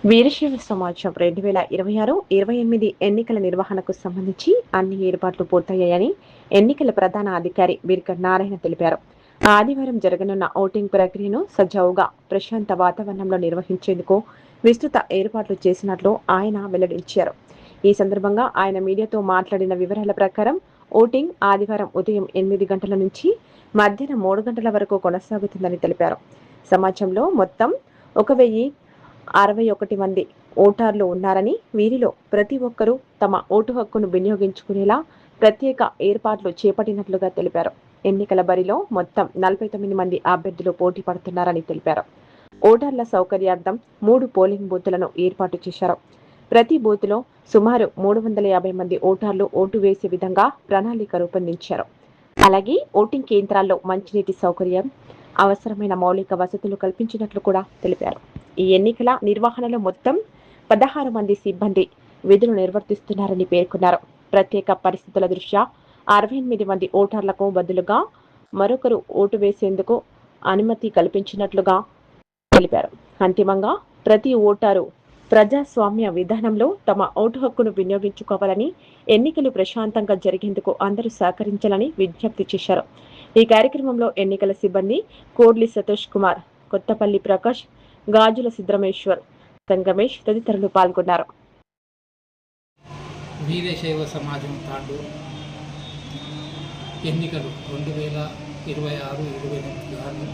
వీరశైవ సమాజం 2026-28 ఎన్నికల నిర్వహణకు సంబంధించి అన్ని ఏర్పాట్లు పూర్తయ్యాయని ఎన్నికల ప్రధాన అధికారి వీర్కర్ నారాయణ తెలిపారు. ఆదివారం జరగనున్న ఓటింగ్ ప్రక్రియను సజావుగా ప్రశాంత వాతావరణంలో నిర్వహించేందుకు విస్తృత ఏర్పాట్లు చేసినట్లు ఆయన వెల్లడించారు. ఈ సందర్భంగా ఆయన మీడియాతో మాట్లాడిన వివరాల ప్రకారం ఓటింగ్ ఆదివారం ఉదయం 8 గంటల నుంచి మధ్యాహ్నం 3 గంటల వరకు కొనసాగుతుందని తెలిపారు. సమాజంలో మొత్తం 1061 మంది ఓటర్లు ఉన్నారని, వీరిలో ప్రతి ఒక్కరూ తమ ఓటు హక్కును వినియోగించుకునేలా ప్రత్యేక ఏర్పాట్లు చేపట్టినట్లుగా తెలిపారు. ఎన్నికల బరిలో మొత్తం 49 మంది అభ్యర్థులు పోటీ పడుతున్నారని తెలిపారు. ఓటర్ల సౌకర్యార్థం 3 పోలింగ్ బూతులను ఏర్పాటు చేశారు. ప్రతి బూత్లో సుమారు 350 మంది ఓటర్లు ఓటు వేసే విధంగా ప్రణాళిక రూపొందించారు. అలాగే ఓటింగ్ కేంద్రాల్లో మంచినీటి సౌకర్యం, అవసరమైన మౌలిక వసతులు కల్పించినట్లు కూడా తెలిపారు. ఈ ఎన్నికల నిర్వహణలో మొత్తం 16 మంది సిబ్బంది విధులు నిర్వర్తిస్తున్నారని పేర్కొన్నారు. ప్రత్యేక పరిస్థితుల దృష్ట్యా 68 మంది ఓటర్లకు బదులుగా మరొకరు ఓటు వేసేందుకు అనుమతి కల్పించినట్లుగా తెలిపారు. అంతిమంగా ప్రతి ఓటరు ప్రజాస్వామ్య విధానంలో తమ ఓటు హక్కును వినియోగించుకోవాలని, ఎన్నికలు ప్రశాంతంగా జరిగేందుకు అందరూ సహకరించాలని విజ్ఞప్తి చేశారు. ఈ కార్యక్రమంలో ఎన్నికల సిబ్బంది కోడ్లి సతోష్ కుమార్, కొత్తపల్లి ప్రకాష్, గాజుల సిద్ధరమేశ్వర్, సంగమేష్ తదితరులు పాల్గొన్నారు. వీరశైవ సమాజం తాండు ఎన్నికలు 2026-28 గాను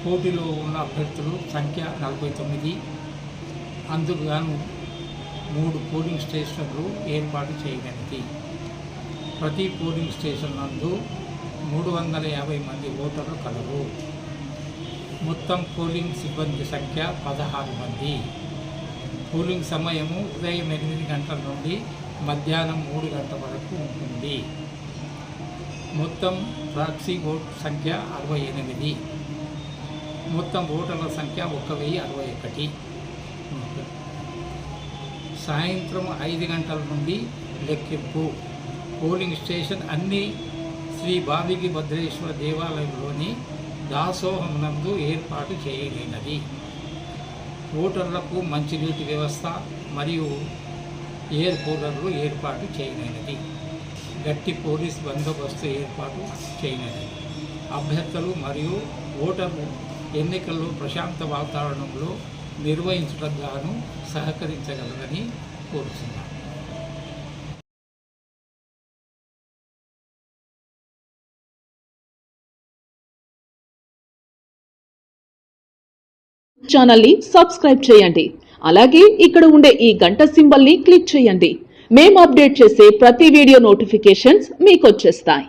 పోటీలో ఉన్న అభ్యర్థులు సంఖ్య 49. అందుకు గాను 3 పోలింగ్ స్టేషన్లు ఏర్పాటు చేయగలిగింది. ప్రతి పోలింగ్ స్టేషన్ నందు 350 మంది ఓటర్లు కలరు. మొత్తం పోలింగ్ సిబ్బంది సంఖ్య 16 మంది. పోలింగ్ సమయము ఉదయం 8 గంటల నుండి మధ్యాహ్నం 3 గంటల వరకు ఉంటుంది. మొత్తం ప్రాక్సీ ఓట్ సంఖ్య 68. మొత్తం ఓటర్ల సంఖ్య 1061. సాయంత్రం 5 గంటల నుండి లెక్కింపు. పోలింగ్ స్టేషన్ అన్ని శ్రీ బావిగి భద్రేశ్వర దేవాలయంలోని దాసోహం నందు ఏర్పాటు చేయలేనది. ఓటర్లకు మంచినీటి వ్యవస్థ మరియు ఎయిర్ కూలర్లు ఏర్పాటు చేయలేనది. గట్టి పోలీస్ బందోబస్తు ఏర్పాటు చేయలేనది. అభ్యర్థులు మరియు ఓటర్లు ఎన్నికల్లో ప్రశాంత వాతావరణంలో నిర్వహించడం గాను సహకరించగలరని కోరుతున్నాను. ఛానల్ ని సబ్స్క్రైబ్ చేయండి. అలాగే ఇక్కడ ఉండే ఈ గంట సింబల్ ని క్లిక్ చేయండి. మేము అప్డేట్ చేసే ప్రతి వీడియో నోటిఫికేషన్స్ మీకు వచ్చేస్తాయి.